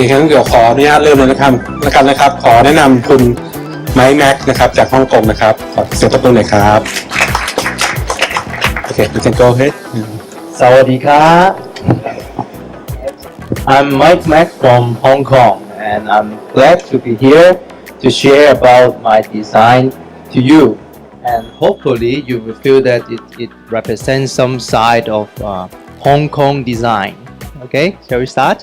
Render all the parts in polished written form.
งั้นเดี๋ยวขออนุญาตเริ่มเลยนะครับแล้วกันนะครับขอแนะนำคุณไมค์แม็กนะครับจากฮ่องกงนะครับขอเสียงตบมือหน่อยครับโอเค you can go ahead สวัสดีครับ I'm Mike Mack from Hong Kong and I'm glad to be here to share about my design to you and hopefully you will feel that it represents some side of Hong Kong design. Okay, shall we start?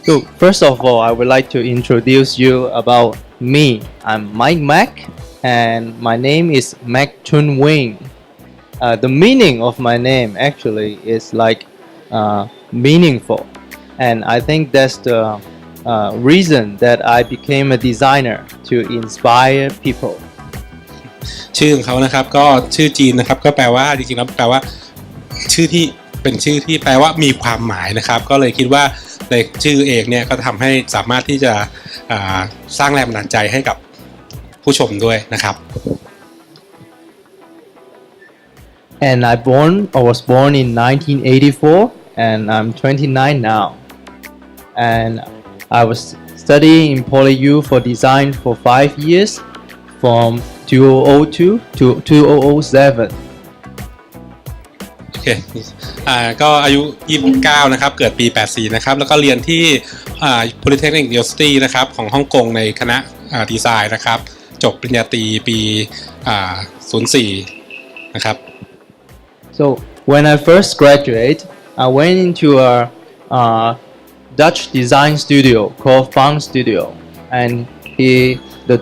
So first of all, I would like to introduce you about me. I'm Mike Mack and my name is Mac Chun Wing. The meaning of my name actually is like meaningful, and I think that's the reason that I became a designer to inspire people. ชื่อของเขานะครับก็ชื่อจีนนะครับก็แปลว่าจริงๆแล้วแปลว่าชื่อที่เป็นชื่อที่แปลว่ามีความหมายนะครับก็เลยคิดว่าในชื่อเองเนี่ยก็ทำให้สามารถที่จะสร้างแรงบันดาลใจให้กับผู้ชมด้วยนะครับ And I was born in 1984 and I'm 29 now. And I was studying in PolyU for design for 5 years from 2002 to 2007. โอเคก็อายุ29นะครับเกิดปี84นะครับแล้วก็เรียนที่Polytechnic University นะครับของฮ่องกงในคณะดีไซน์นะครับจบปริญญาตรีปี04นะครับ So when I first graduated, I went into a Dutch design studio called Fang Studio, and the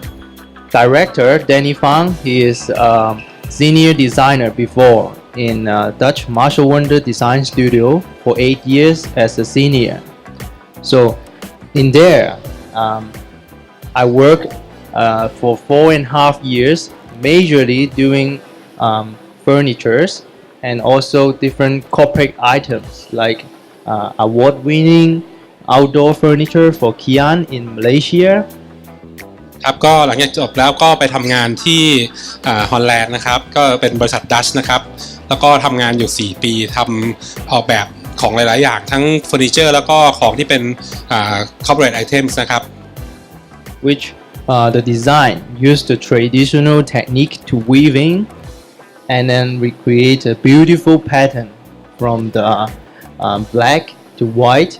director Danny Fang, he is a senior designer before in Dutch Marshall Wonder Design Studio for 8 years as a senior. So in there, I worked for 4.5 years, majorly doing furnitures and also different corporate items like award-winning outdoor furniture for Kian in Malaysia. ครับก็หลังจากจบแล้วก็ไปทำงานที่ฮอลแลนด์นะครับก็เป็นบริษัทดัชนะครับแล้วก็ทำงานอยู่4ปีทำออกแบบของหลายๆอย่างทั้งเฟอร์นิเจอร์แล้วก็ของที่เป็นcorporate items นะครับ which the design used the traditional technique to weaving and then recreate a beautiful pattern from the black to white.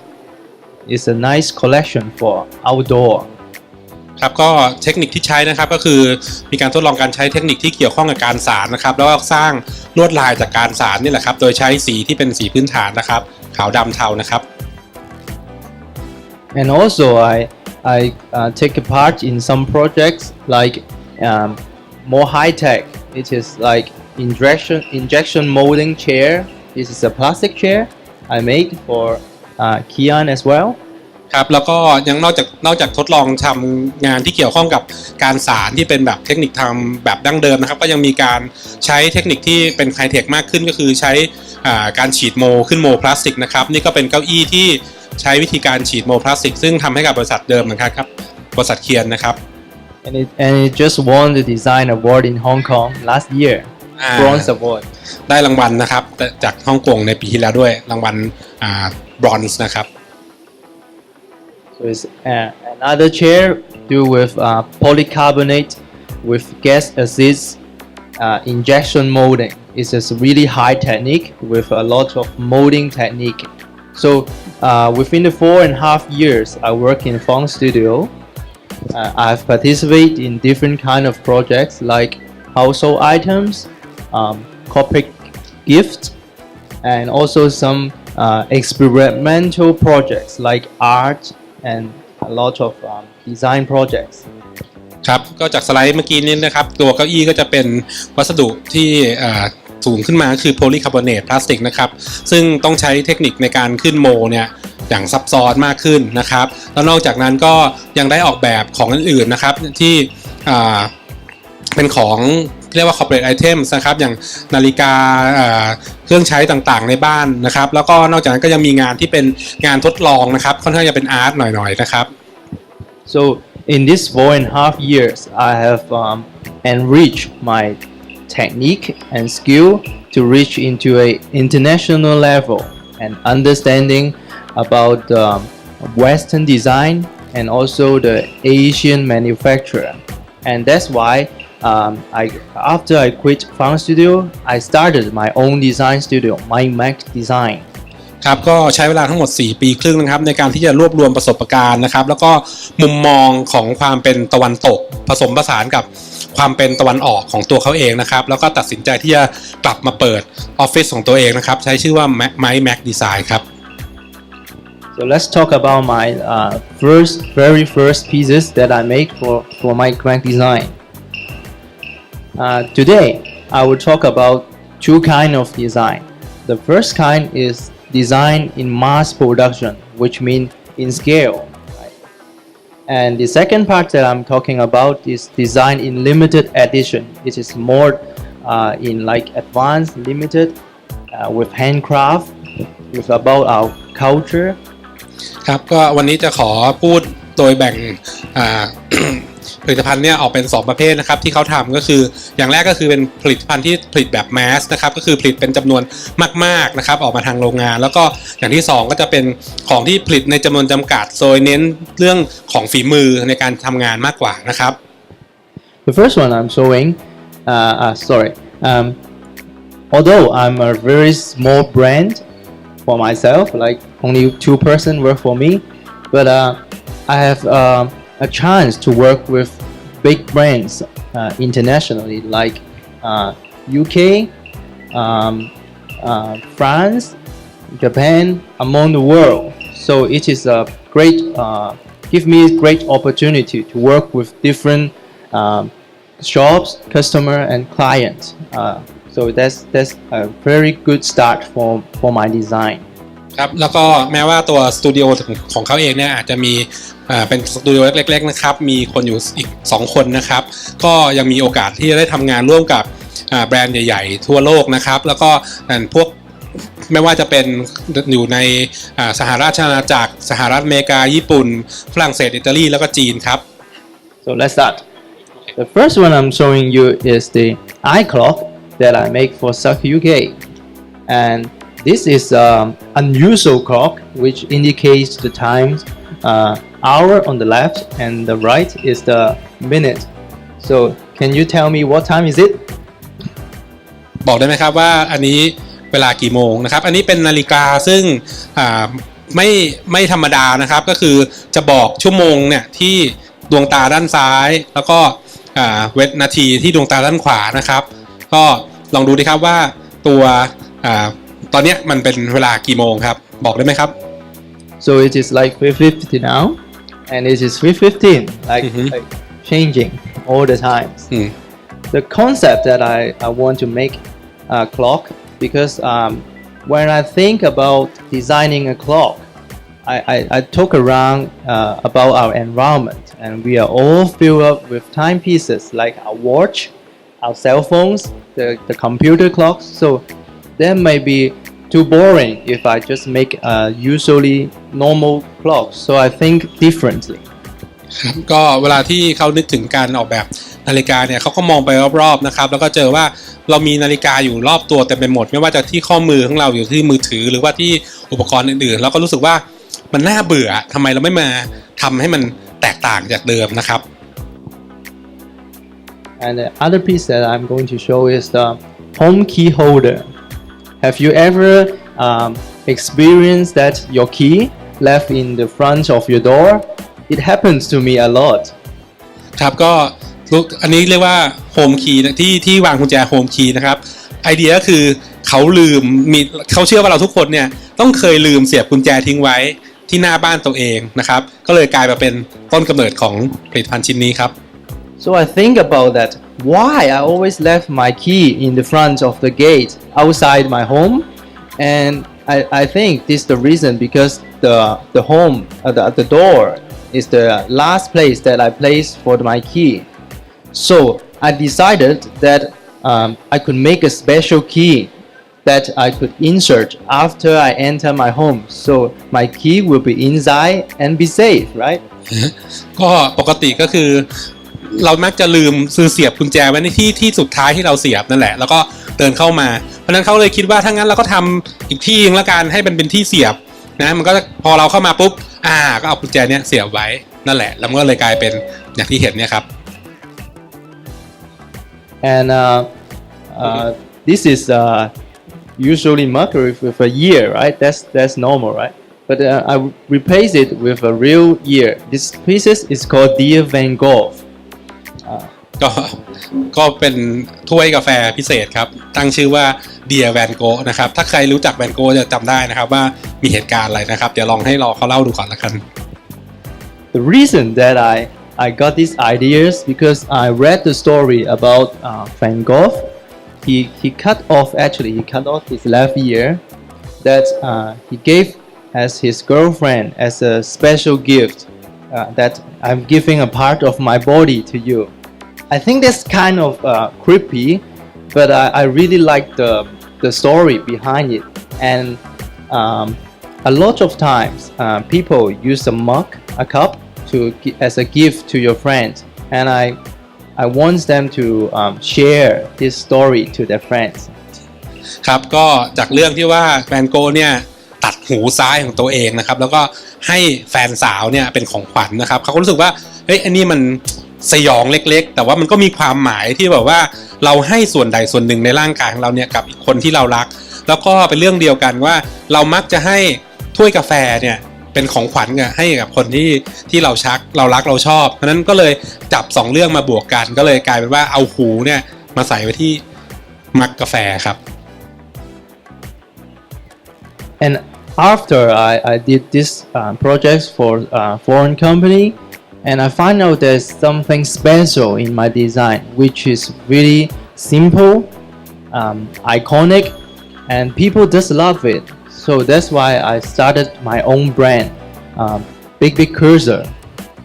It's a nice collection for outdoor. ครับก็เทคนิคที่ใช้นะครับก็คือมีการทดลองการใช้เทคนิคที่เกี่ยวข้องกับการสานนะครับแล้วก็สร้างลวดลายจากการสานนี่แหละครับโดยใช้สีที่เป็นสีพื้นฐานนะครับขาวดำเทานะครับ And also I take a part in some projects like more high tech. It is like injection molding chair. This is a plastic chair I made for Kian as well. ครับแล้วก็ยังนอกจากทดลองทำงานที่เกี่ยวข้องกับการสานที่เป็นแบบเทคนิคทำแบบดั้งเดิมนะครับก็ยังมีการใช้เทคนิคที่เป็นไฮเทคมากขึ้นก็คือใช้การฉีดโมขึ้นโมพลาสติกนะครับนี่ก็เป็นเก้าอี้ที่ใช้วิธีการฉีดโมพลาสติกซึ่งทำให้กับบริษัทเดิมเหมือนกันครับบริษัทเคียนนะครับ and it just won the design award in Hong Kong last year. Bronze award. ได้รางวัลนะครับจากฮ่องกงในปีที่แล้วด้วยรางวัลbronze นะครับ So it's another chair do with polycarbonate with gas assist injection molding. It's just really high technique with a lot of molding technique. So within the 4.5 years I work in Fang Studio, I've participated in different kind of projects like household items, corporate gifts, and also some experimental projects like art and a lot of design projects. ครับก็จากสไลด์เมื่อกี้นี้นะครับตัวเก้าอี้ก็จะเป็นวัสดุที่สูงขึ้นมาคือโพลีคาร์บอเนตพลาสติกนะครับซึ่งต้องใช้เทคนิคในการขึ้นโมเนี่ยอย่างซับซ้อนมากขึ้นนะครับแล้วนอกจากนั้นก็ยังได้ออกแบบของอื่นๆนะครับที่เป็นของเรียกว่า corporate items นะครับอย่างนาฬิกาเครื่องใช้ต่างๆในบ้านนะครับแล้วก็นอกจากนั้นก็ยังมีงานที่เป็นงานทดลองนะครับค่อนข้างจะเป็นอาร์ตหน่อยๆนะครับ So in this 4.5 years I have enriched my technique and skill to reach into a international level and understanding about Western design and also the Asian manufacturer. And that's why after I quit Fang Studio, I started my own design studio, MindMax Design. ครับก็ใช้เวลาทั้งหมด4 ปีครึ่งนะครับในการที่จะรวบรวมประสบการณ์นะครับแล้วก็มุมมองของความเป็นตะวันตกผสมผสานกับความเป็นตะวันออกของตัวเขาเองนะครับแล้วก็ตัดสินใจที่จะกลับมาเปิดออฟฟิศของตัวเองนะครับใช้ชื่อว่า MindMax Design ครับ So let's talk about my very first pieces that I make for MindMax Design. Today I will talk about two kinds of design. The first kind is design in mass production, which means in scale. Right? And the second part that I'm talking about is design in limited edition. It is more in like advanced, limited, with handcraft, with about our culture. ครับก็วันนี้จะขอพูดโดยแบ่ง ผลิตภัณฑ์เนี่ยออกเป็น2ประเภทนะครับที่เขาทำก็คืออย่างแรกก็คือเป็นผลิตภัณฑ์ที่ผลิตแบบแมสนะครับก็คือผลิตเป็นจำนวนมากๆนะครับออกมาทางโรงงานแล้วก็อย่างที่2ก็จะเป็นของที่ผลิตในจำนวนจำกัดโดยเน้นเรื่องของฝีมือในการทำงานมากกว่านะครับ The first one I'm showing, although I'm a very small brand for myself, like only 2 person work for me, but I have a chance to work with big brands internationally, like UK, France, Japan, among the world. So it is a great, give me a great opportunity to work with different shops, customer, and clients. So that's a very good start for my design. ครับแล้วก็แม้ว่าตัวสตูดิโอของเขาเองเนี่ยอาจจะมีเป็นสตูดิโอเล็กๆนะครับมีคนอยู่อีก2คนนะครับก็ยังมีโอกาสที่จะได้ทำงานร่วมกับแบรนด์ใหญ่ๆทั่วโลกนะครับแล้วก็พวกไม่ว่าจะเป็นอยู่ในสหราชอาณาจักรสหรัฐอเมริกาญี่ปุ่นฝรั่งเศสอิตาลีแล้วก็จีนครับ So let's start. The first one I'm showing you is the iClock that I make for Suck UK, and this is unusual clock which indicates the time, hour on the left and the right is the minute. So can you tell me what time is it? บอกได้ไหมครับว่าอันนี้เวลากี่โมงนะครับอันนี้เป็นนาฬิกาซึ่งไม่ธรรมดานะครับก็คือจะบอกชั่วโมงเนี่ยที่ดวงตาด้านซ้ายแล้วก็นาทีที่ดวงตาด้านขวานะครับก็ลองดูดิครับว่าตัวตอนนี้มันเป็นเวลากี่โมงครับบอกได้ไหมครับ So it is like 3:50 now and it is 3:15 like changing all the times. The concept that I want to make a clock because when I think about designing a clock, I talk around about our environment, and we are all filled up with timepieces like our watch, our cell phones, the computer clocks. So that may be too boring if I just make a usually normal clock. So I think differently. ก็เวลาที่เขานึกถึงการออกแบบนาฬิกาเนี่ยเขาก็มองไปรอบๆนะครับแล้วก็เจอว่าเรามีนาฬิกาอยู่รอบตัวเต็มไปหมดไม่ว่าจะที่ข้อมือของเราอยู่ที่มือถือหรือว่าที่อุปกรณ์อื่นๆแล้วก็รู้สึกว่ามันน่าเบื่อทำไมเราไม่มาทำให้มันแตกต่างจากเดิมนะครับ And the other piece that I'm going to show is the home key holder. Have you ever experienced that your key left in the front of your door? It happens to me a lot. ครับก็อันนี้เรียกว่าโฮมคีย์ที่วางกุญแจโฮมคีย์นะครับไอเดียก็คือเขาเชื่อว่าเราทุกคนเนี่ยต้องเคยลืมเสียบกุญแจทิ้งไว้ที่หน้าบ้านตัวเองนะครับก็เลยกลายมาเป็นต้นกำเนิดของผลิตภัณฑ์ชิ้นนี้ครับ So I think about that. Why I always left my key in the front of the gate outside my home, and I think this is the reason because the home the door is the last place that I place for my key. So I decided that I could make a special key that I could insert after I enter my home, so my key will be inside and be safe, right? ก็ปกติก็คือเรามักจะลืมเสียบกุญแจไว้ในที่สุดท้ายที่เราเสียบนั่นแหละแล้วก็เดินเข้ามา ราะนั้นเขาเลยคิดว่าถ้างั้นเราก็ทำอีกที่นึงละกันให้เป็นที่เสียบนะมันก็พอเราเข้ามาปุ๊บก็เอากุญแจเนี้ยเสียบไว้นั่นแหละแล้วมันก็เลยกลายเป็นอย่างที่เห็นเนี่ยครับ And this is usually Mercury with a year, right? That's normal, right? But I replace it with a real year. This pieces is called Dear Van Gogh. ก็เป็นถ้วยกาแฟพิเศษครับตั้งชื่อว่าเดียแวนโกนะครับถ้าใครรู้จักแวนโกจะจำได้นะครับว่ามีเหตุการณ์อะไรนะครับเดี๋ยวลองให้เขาเล่าดูก่อนละกัน The reason that I got these ideas because I read the story about Van Gogh. He cut off his left ear that he gave as his girlfriend as a special gift that I'm giving a part of my body to you. I think that's kind of creepy, but I really like the story behind it. And a lot of times people use a cup as a gift to your friends, and I want them to share this story to their friends. ครับก็จากเรื่องที่ว่าแวนโกเนี่ยตัดหูซ้ายของตัวเองนะครับแล้วก็ให้แฟนสาวเนี่ยเป็นของขวัญนะครับเขาก็รู้สึกว่าเฮ้ยอันนี้มันสยองเล็กๆแต่ว่ามันก็มีความหมายที่แบบว่าเราให้ส่วนใดส่วนหนึ่งในร่างกายของเราเนี่ยกับอีกคนที่เรารักแล้วก็เป็นเรื่องเดียวกันว่าเรามักจะให้ถ้วยกาแฟเนี่ยเป็นของขวัญให้กับคนที่เรารักเราชอบเพราะนั้นก็เลยจับ2เรื่องมาบวกกันก็เลยกลายเป็นว่าเอาหูเนี่ยมาใส่ไว้ที่มักกาแฟครับ And after I did this project for foreign company, and I find out there's something special in my design, which is really simple, iconic, and people just love it. So that's why I started my own brand, Big Cursor.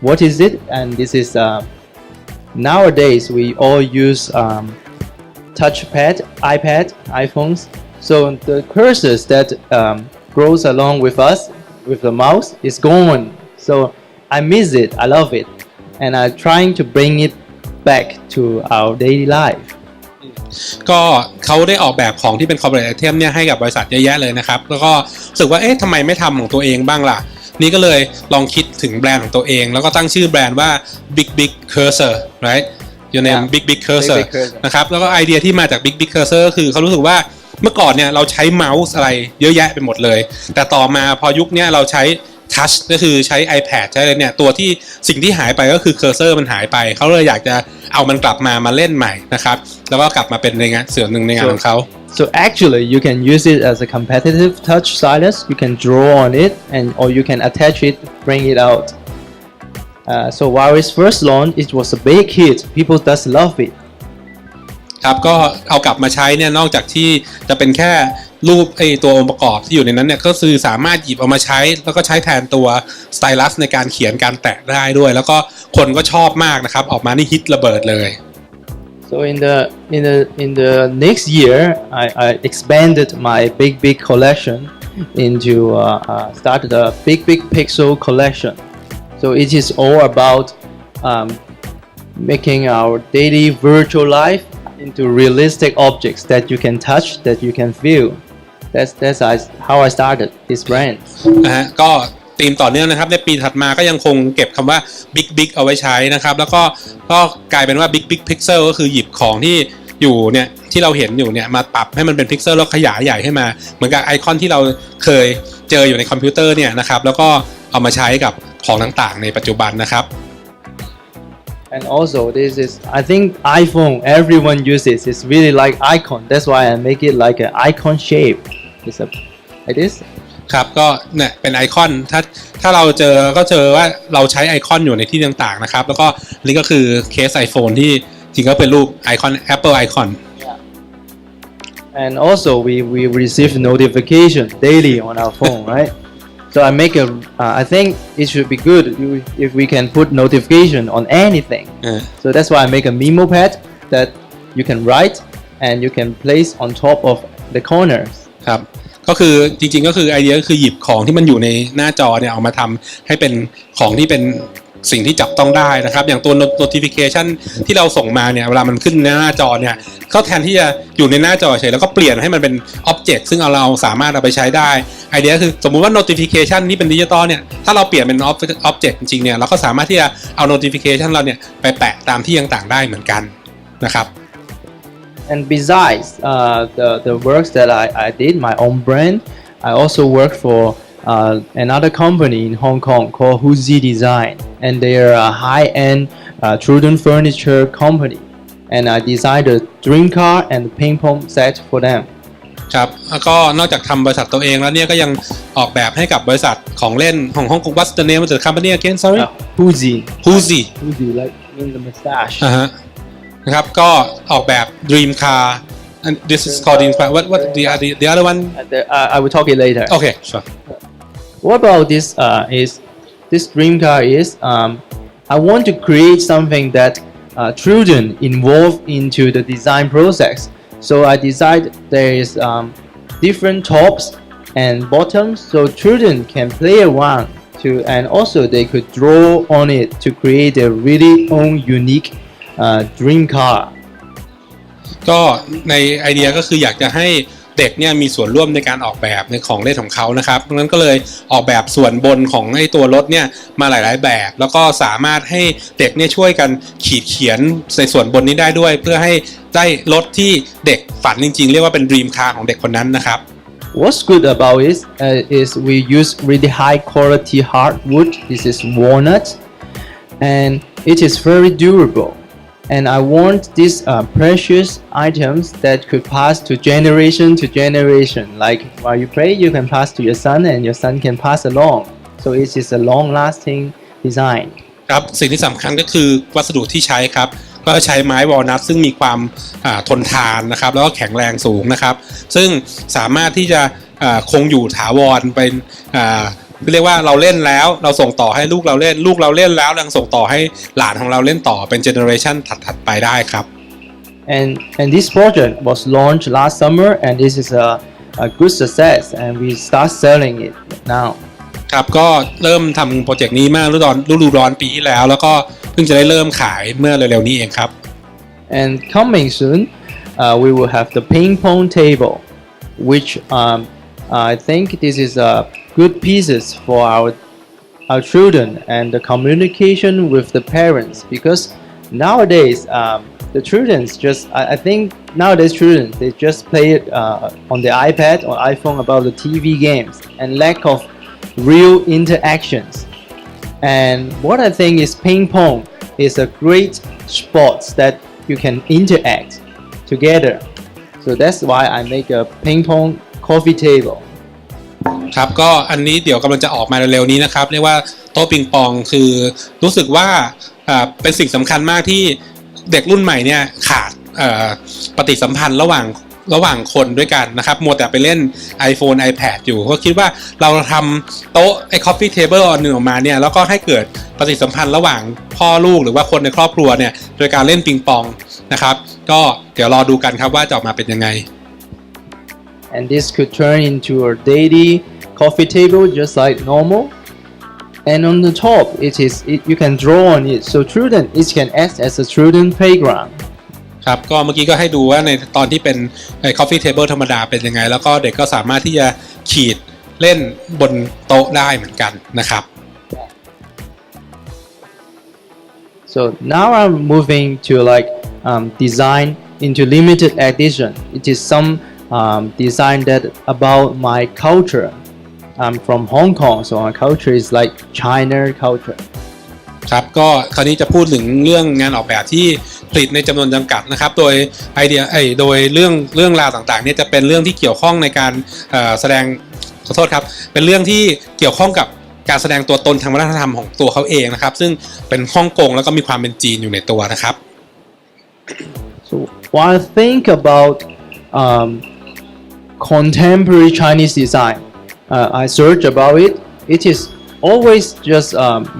What is it? And this is nowadays we all use touchpad, iPad, iPhones. So the cursors that grows along with us, with the mouse, is gone. So I miss it. I love it, and I'm trying to bring it back to our daily life. ก็เขาได้ออกแบบของที่เป็น corporate item เนี่ยให้กับบริษัทเยอะแยะเลยนะครับแล้วก็รู้สึกว่าเอ๊ะทำไมไม่ทำของตัวเองบ้างล่ะนี่ก็เลยลองคิดถึงแบรนด์ของตัวเองแล้วก็ตั้งชื่อแบรนด์ว่า Big Cursor right your name Big Cursor นะครับแล้วก็ไอเดียที่มาจาก Big Cursor ก็คือเขารู้สึกว่าเมื่อก่อนเนี่ยเราใช้เมาส์อะไรเยอะแยะไปหมดเลยแต่ต่อมาพอยุคนี้เราใช้ทัชก็คือใช้ iPad ใช้อะไรเนี่ยตัวที่สิ่งที่หายไปก็คือเคอร์เซอร์มันหายไปเขาเลยอยากจะเอามันกลับมาเล่นใหม่นะครับแล้วก็กลับมาเป็นในงานส่วนหนึ่งในงานของเขา So actually you can use it as a competitive touch stylus. You can draw on it or you can attach it, bring it out. So while it's first launched, it was a big hit. People just love it. ครับก็เอากลับมาใช้เนี่ยนอกจากที่จะเป็นแค่รูปตัวองค์ประกอบที่อยู่ในนั้นเนี่ยก็คือสามารถหยิบเอามาใช้แล้วก็ใช้แทนตัวสไตลัสในการเขียนการแตะได้ด้วยแล้วก็คนก็ชอบมากนะครับออกมานี่ฮิตระเบิดเลย So in the next year, I expanded my big collection into started a big pixel collection. So it is all about making our daily virtual life into realistic objects that you can touch, that you can feel. That's how I started this brand. ก็ธีมต่อเนื่องนะครับในปีถัดมาก็ยังคงเก็บคำว่า big เอาไว้ใช้นะครับแล้วก็กลายเป็นว่า big pixel ก็คือหยิบของที่อยู่เนี่ยที่เราเห็นอยู่เนี่ยมาปรับให้มันเป็นพิกเซลแล้วขยายใหญ่ให้มาเหมือนกับไอคอนที่เราเคยเจออยู่ในคอมพิวเตอร์เนี่ยนะครับแล้วก็เอามาใช้กับของต่างๆในปัจจุบันนะครับ And also this is I think iPhone everyone uses. It's really like icon. That's why I make it like an icon shape. It's like this. ครับก็เนี่ยเป็นไอคอนถ้าเราเจอว่าเราใช้ไอคอนอยู่ในที่ต่างๆนะครับแล้วก็นี่ก็คือเคส iPhone ที่จริงก็เป็นรูปไอคอน Apple icon. And also we receive notification daily on our phone, right? So I think it should be good if we can put notification on anything. So that's why I make a memo pad that you can write and you can place on top of the corners. ครับก็คือจริงๆก็คือไอเดียก็คือหยิบของที่มันอยู่ในหน้าจอเนี่ยเอามาทำให้เป็นของที่เป็น สิ่งที่จับต้องได้นะครับอย่างตัว notification ที่เราส่งมาเนี่ยเวลามันขึ้นในหน้าจอเนี่ยก็แทนที่จะอยู่ในหน้าจอเฉยแล้วก็เปลี่ยนให้มันเป็น object ซึ่งเราสามารถเอาไปใช้ได้ไอเดียคือสมมุติว่า notification ที่เป็นดิจิตอลเนี่ยถ้าเราเปลี่ยนเป็น object จริงๆเนี่ยเราก็สามารถที่จะเอา notification เราเนี่ยไปแปะตามที่ต่างๆได้เหมือนกันนะครับ And besides the works that I did, my own brand, I also work for another company in Hong Kong called Huzi Design, and they are a high-end children furniture company. And I designed a dream car and a ping pong set for them. ครับแล้วก็นอกจากทำบริษัทตัวเองแล้วเนี่ยก็ยังออกแบบให้กับบริษัทของเล่นของฮ่องกง What's the name of the company again? Sorry. Huzi. Huzi. Huzi, like in the mustache. นะครับก็ออกแบบ Dream Car and this is called Dream Car. What the other one? I will talk it later. Okay, sure. What about this? This dream car is I want to create something that children involved into the design process. So I decided there is different tops and bottoms, so children can play around to, and also they could draw on it to create their really own unique dream car. ก็ในไอเดียก็คืออยากจะให้เด็กเนี่ยมีส่วนร่วมในการออกแบบในของเล่นของเขานะครับดังนั้นก็เลยออกแบบส่วนบนของไอ้ตัวรถเนี่ยมาหลายๆแบบแล้วก็สามารถให้เด็กเนี่ยช่วยกันขีดเขียนในส่วนบนนี้ได้ด้วยเพื่อให้ได้รถที่เด็กฝันจริงๆเรียกว่าเป็น Dream Car ของเด็กคนนั้นนะครับ What's good about it is we use really high quality hardwood. This is walnut, and it is very durable. And I want these precious items that could pass to generation. Like while you play, you can pass to your son, and your son can pass along. So it is a long-lasting design. ครับสิ่งที่สำคัญก็คือวัสดุที่ใช้ครับก็ใช้ไม้วอลนัทซึ่งมีความทนทานนะครับแล้วก็แข็งแรงสูงนะครับซึ่งสามารถที่จะคงอยู่ถาวรเป็นเรียกว่าเราเล่นแล้วเราส่งต่อให้ลูกเราเล่นแล้วยังส่งต่อให้หลานของเราเล่นต่อเป็นเจเนอเรชันถัดๆไปได้ครับ And this project was launched last summer, and this is a good success, and we start selling it now. ครับก็เริ่มทำโปรเจกต์นี้มาฤดูร้อนปีที่แล้วแล้วก็เพิ่งจะได้เริ่มขายเมื่อเร็วๆนี้เองครับ And coming soon, we will have the ping pong table, which I think this is a good pieces for our children and the communication with the parents, because nowadays the children's just I think nowadays children they just play it on the iPad or iPhone about the TV games and lack of real interactions. And what I think is ping pong is a great sport that you can interact together. So that's why I make a ping pong coffee table. ครับก็อันนี้เดี๋ยวกำลังจะออกมาเร็วๆนี้นะครับเรียกว่าโต๊ะปิงปองคือรู้สึกว่าเป็นสิ่งสำคัญมากที่เด็กรุ่นใหม่เนี่ยขาดปฏิสัมพันธ์ระหว่างคนด้วยกันนะครับมัวแต่ไปเล่น iPhone iPad อยู่ก็คิดว่าเราทำโต๊ะไอ้ coffee table อันหนึ่งออกมาเนี่ยแล้วก็ให้เกิดปฏิสัมพันธ์ระหว่างพ่อลูกหรือว่าคนในครอบครัวเนี่ยโดยการเล่นปิงปองนะครับก็เดี๋ยวรอดูกันครับว่าจะออกมาเป็นยังไง And this could turn into a daily coffee table just like normal. And on the top, you can draw on it, so it can act as a children playground. ครับก็เมื่อกี้ก็ให้ดูว่าในตอนที่เป็น coffee table ธรรมดาเป็นยังไงแล้วก็เด็กก็สามารถที่จะขีดเล่นบนโต๊ะได้เหมือนกันนะครับ So now I'm moving to like design into limited edition. It is some design that about my culture. I'm from Hong Kong, so my culture is like China culture. ครับก็คราวนี้จะพูดถึงเรื่องงานออกแบบที่ผลิตในจำนวนจำกัดนะครับโดยไอเดียโดยเรื่องราวต่างๆเนี่ยจะเป็นเรื่องที่เกี่ยวข้องในการแสดงขอโทษครับเป็นเรื่องที่เกี่ยวข้องกับการแสดงตัวตนทางวัฒนธรรมของตัวเขาเองนะครับซึ่งเป็นฮ่องกงแล้วก็มีความเป็นจีนอยู่ในตัวนะครับ So when I think about contemporary Chinese design, I search about it. It is always just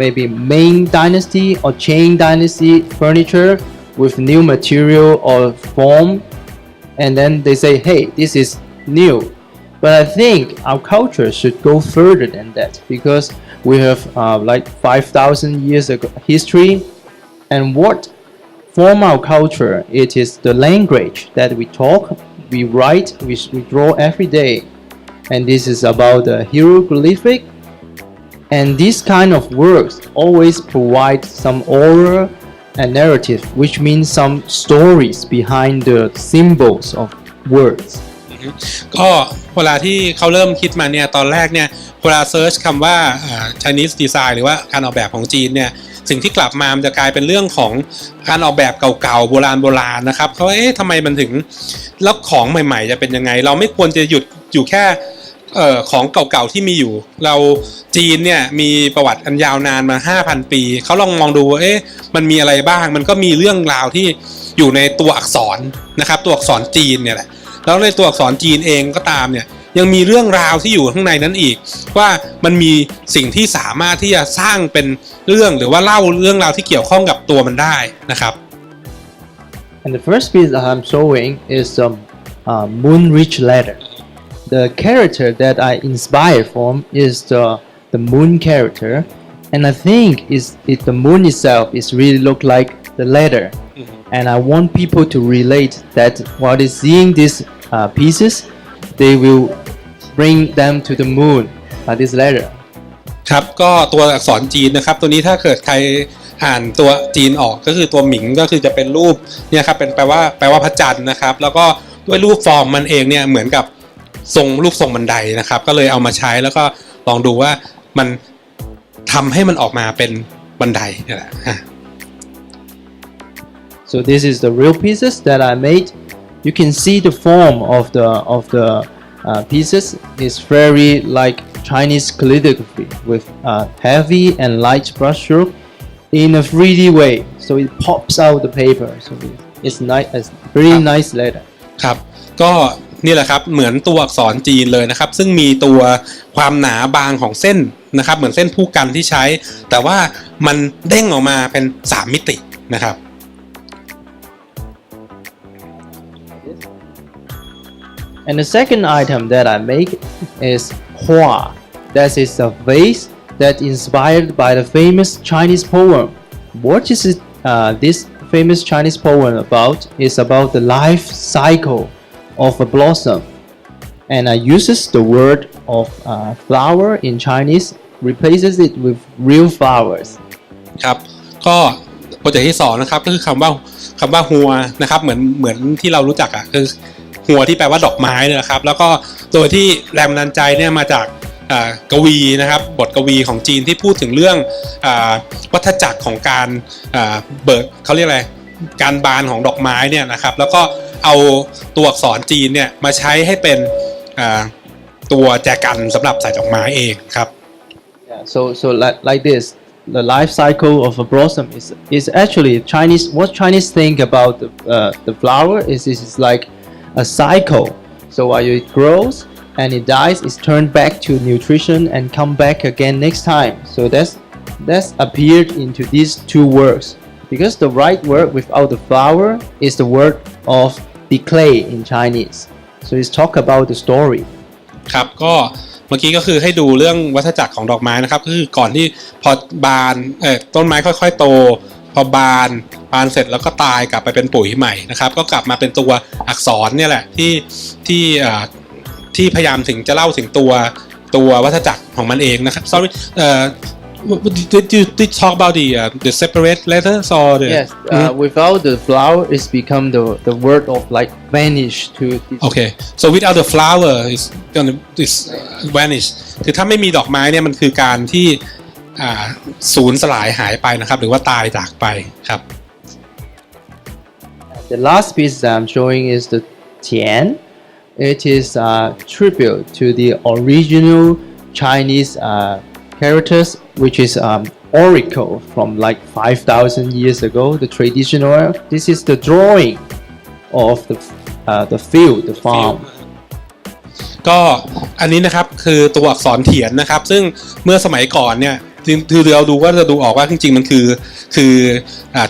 maybe Ming Dynasty or Qing Dynasty furniture with new material or form, and then they say, hey, this is new. But I think our culture should go further than that, because we have like 5,000 years ago history, and what form our culture? It is the language that we talk, we write, we draw every day, and this is about the hieroglyphic. And this kind of works always provide some aura and narrative, which means some stories behind the symbols of words. ก็เวลาที่เขาเริ่มคิดมาเนี่ยตอนแรกเนี่ยเวลาเซิร์ชคำว่า Chinese Design หรือว่าการออกแบบของจีนเนี่ยสิ่งที่กลับมามันจะกลายเป็นเรื่องของการออกแบบเก่าๆโบราณนะครับเขาว่าทำไมมันถึงแล้วของใหม่ๆจะเป็นยังไงเราไม่ควรจะหยุดอยู่แค่ของเก่าๆที่มีอยู่เราจีนเนี่ยมีประวัติอันยาวนานมา 5,000 ปีเขาลองมองดูว่ามันมีอะไรบ้างมันก็มีเรื่องราวที่อยู่ในตัวอักษรนะครับตัวอักษรจีนเนี่ยแหละแล้วในตัวอักษรจีนเองก็ตามเนี่ยยังมีเรื่องราวที่อยู่ข้างในนั้นอีกว่ามันมีสิ่งที่สามารถที่จะสร้างเป็นเรื่องหรือว่าเล่าเรื่องราวที่เกี่ยวข้องกับตัวมันได้นะครับ And the first piece that I'm showing is the Moonridge Ladder. The character that I inspired from is the moon character, and I think the moon itself is really look like the ladder. And I want people to relate that while they seeing these pieces, they will bring them to the moon by this ladder. ครับก็ตัวอักษรจีนนะครับตัวนี้ถ้าเกิดใครอ่านตัวจีนออกก็คือตัวหมิงก็คือจะเป็นรูปเนี่ยครับเป็นแปลว่าพระจันทร์นะครับแล้วก็ด้วยรูปฟอร์มมันเองเนี่ยเหมือนกับรูปทรงบันไดนะครับก็เลยเอามาใช้แล้วก็ลองดูว่ามันทำให้มันออกมาเป็นบันไดนี่แหละ So this is the real pieces that I made. You can see the form of the pieces is very like Chinese calligraphy with heavy and light brushstroke in a 3D way. So it pops out the paper. So it's nice, it's very nice letter. ครับก็นี่แหละครับเหมือนตัวอักษรจีนเลยนะครับซึ่งมีตัวความหนาบางของเส้นนะครับเหมือนเส้นผู้กันที่ใช้แต่ว่ามันเด้งออกมาเป็น3มิตินะครับ And the second item that I make is Hua. That is a vase that inspired by the famous Chinese poem. What is it, this famous Chinese poem about? It's about the life cycle of a blossom, and I uses the word of flower in Chinese, replaces it with real flowers. ครับก็โปรเจกต์ที่2นะครับก็คือคำว่าหัวนะครับเหมือนที่เรารู้จักอ่ะคือหัวที่แปลว่าดอกไม้เนี่ยนะครับแล้วก็ตัวที่แรงบันดาลใจเนี่ยมาจากกวีนะครับบทกวีของจีนที่พูดถึงเรื่องวัฏจักรของการเบิกเขาเรียกอะไรการบานของดอกไม้เนี่ยนะครับแล้วก็เอาตัวอักษรจีนเนี่ยมาใช้ให้เป็นตัวแจกันสำหรับใส่ดอกไม้เองครับ So like this, the life cycle of a blossom is actually Chinese. What Chinese think about the flower is this is like a cycle. So while it grows and it dies, it's turned back to nutrition and come back again next time. So that's appeared into these two words. Because the right word without the flower is the word of decay in Chinese. So it's talk about the story. ครับก็เมื่อกี้ก็คือให้ดูเรื่องวัฏจักรของดอกไม้นะครับก็คือก่อนที่พอบานต้นไม้ค่อยๆโตพอบานเสร็จแล้วก็ตายกลับไปเป็นปุ๋ยใหม่นะครับก็กลับมาเป็นตัวอักษรเนี่ยแหละที่พยายามถึงจะเล่าถึงตัววัฏจักรของมันเองนะครับ Sorry did you talk about the separate letters or the Yes, without the flower, it's become the word of like vanish to. Okay, so without the flower, it's gonna vanish. คือถ้าไม่มีดอกไม้เนี่ยมันคือการที่สูญสลายหายไปนะครับหรือว่าตายจากไปครับ The last piece that I'm showing is the Tian. It is a tribute to the original Chinese characters, which is oracle from like 5,000 years ago, the traditional. This is the drawing of the field, the farm. ก็อันนี้นะครับคือตัวอักษรเถียนนะครับซึ่งเมื่อสมัยก่อนเนี่ยคือเราดูก็จะดูออกว่าจริงๆมันคือ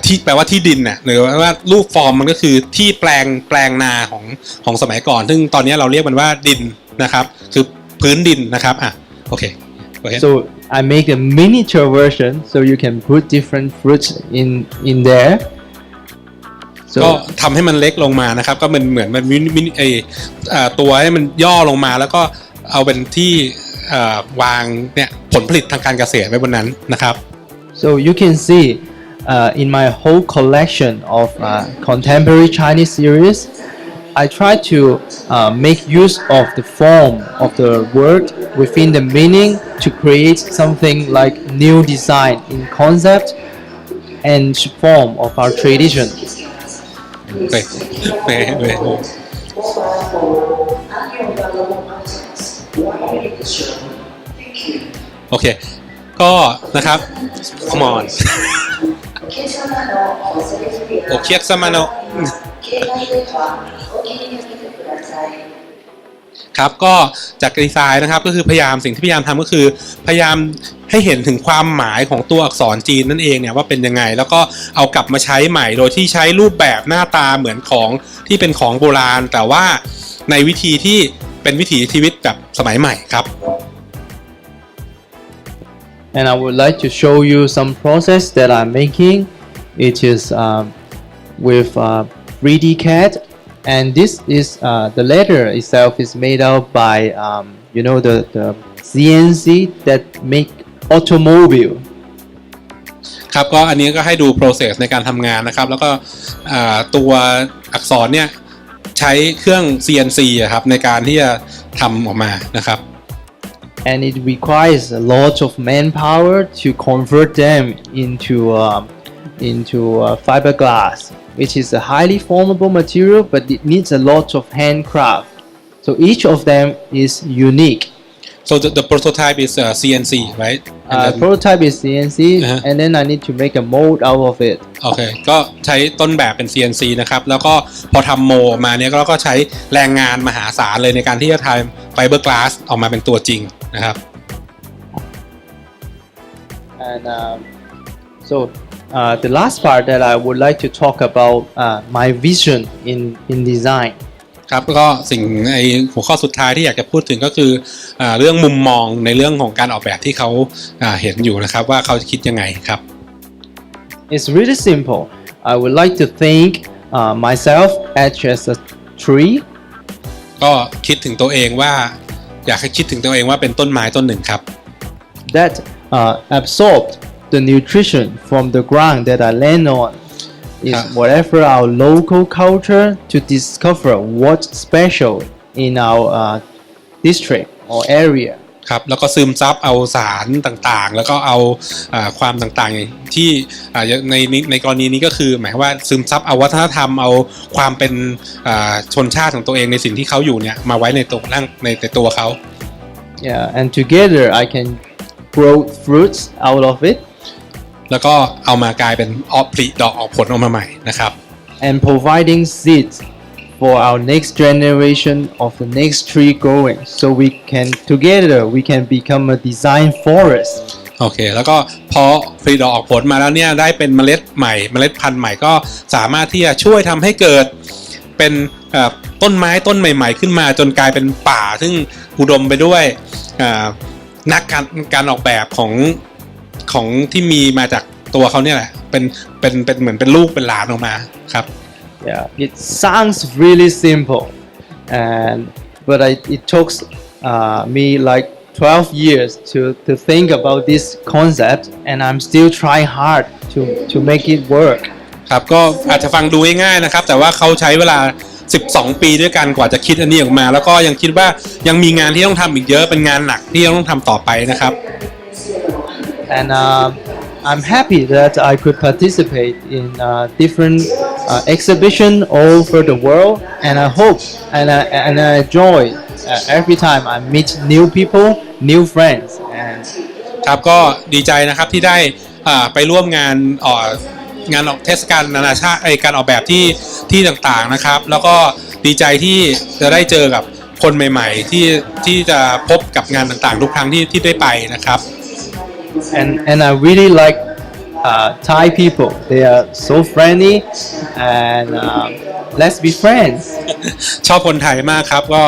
ที่แปลว่าที่ดินน่ะหรือว่ารูปฟอร์มมันก็คือที่แปลงนาของสมัยก่อนซึ่งตอนนี้เราเรียกมันว่าดินนะครับคือพื้นดินนะครับโอเค So I make a miniature version so you can put different fruits in there. ก็ So ทำให้มันเล็กลงมานะครับก็มันเหมือนมันมินิตัวให้มันย่อลงมาแล้วก็เอาเป็นที่วางเนี่ยผลผลิตทางการเกษตรไว้บนนั้นนะครับ So you can see in my whole collection of contemporary Chinese series, I try to make use of the form of the word within the meaning to create something like new design in concept and form of our tradition. โอเคก็นะครับ come on โอเคสมาโนครับก็จากดีไซน์นะครับก็คือพยายามสิ่งที่พยายามทำก็คือพยายามให้เห็นถึงความหมายของตัวอักษรจีนนั่นเองเนี่ยว่าเป็นยังไงแล้วก็เอากลับมาใช้ใหม่โดยที่ใช้รูปแบบหน้าตาเหมือนของที่เป็นของโบราณแต่ว่าในวิธีที่เป็นวิถีชีวิตแบบสมัยใหม่ครับ And I would like to show you some process that I'm making. It is with 3D CAD, and this is the letter itself is made out by you know the CNC that make automobile. ครับก็อันนี้ก็ให้ดู process ในการทำงานนะครับแล้วก็ตัวอักษรเนี่ยใช้เครื่อง CNC ครับในการที่จะทำออกมานะครับ And it requires a lot of manpower to convert them into fiberglass, which is a highly formable material, but it needs a lot of handcraft. So each of them is unique. so the prototype is CNC right and then, Prototype is CNC, and then I need to make a mold out of it. โอเคก็ใช้ต้นแบบเป็น CNC นะครับแล้วก็พอทำโมออกมาเนี่ยก็ใช้แรงงานมหาศาลเลยในการที่จะทำไฟเบอร์กลาสออกมาเป็นตัวจริงนะครับ And so the last part that I would like to talk about my vision in design. ครับก็สิ่งในหัวข้อสุดท้ายที่อยากจะพูดถึงก็คือเรื่องมุมมองในเรื่องของการออกแบบที่เขาเห็นอยู่นะครับว่าเขาคิดยังไงครับ It's really simple. I would like to think myself as a tree. ก็คิดถึงตัวเองว่าอยากให้คิดถึงตัวเองว่าเป็นต้นไม้ต้นหนึ่งครับ That absorbed the nutrition from the ground that I land on. Is whatever our local culture to discover what's special in our district or area. ครับแล้วก็ซึมซับเอาสารต่างๆแล้วก็เอาความต่างๆที่ในกรณีนี้ก็คือหมายว่าซึมซับเอาวัฒนธรรมเอาความเป็นชนชาติของตัวเองในสิ่งที่เขาอยู่เนี่ยมาไว้ในตัวเขา Yeah, and together I can grow fruits out of it. แล้วก็เอามากลายเป็นออกผลิดอกออกผลออกมาใหม่นะครับ And providing seeds for our next generation of the next tree growing, so we can become a design forest. โอเคแล้วก็พอผลิดอกออกผลมาแล้วเนี่ยได้เป็นเมล็ดใหม่เมล็ดพันธุ์ใหม่ก็สามารถที่จะช่วยทำให้เกิดเป็นต้นไม้ต้นใหม่ๆขึ้นมาจนกลายเป็นป่าซึ่งอุดมไปด้วยนักการออกแบบของที่มีมาจากตัวเขาเนี่ยแหละเป็นเหมือนเป็นลูกเป็นหลานออกมาครับ Yeah, it sounds really simple, but it took me like 12 years to think about this concept, and I'm still trying hard to make it work. ครับก็อาจจะฟังดูง่ายๆนะครับแต่ว่าเขาใช้เวลา12 ปีด้วยกันกว่าจะคิดอันนี้ออกมาแล้วก็ยังคิดว่ายังมีงานที่ต้องทำอีกเยอะเป็นงานหนักที่ต้องทำต่อไปนะครับ And I'm happy that I could participate in different exhibition all over the world, and I hope and I enjoy every time I meet new people, new friends. And ครับก็ดีใจนะครับที่ได้ไปร่วมงานออกเทศกาลนานาชาติการออกแบบที่ต่างๆนะครับแล้วก็ดีใจที่จะได้เจอกับคนใหม่ๆที่จะพบกับงานต่างๆทุกครั้งที่ได้ไปนะครับ And I really like Thai people. They are so friendly, and let's be friends. ชอบคนไทยมากครับก็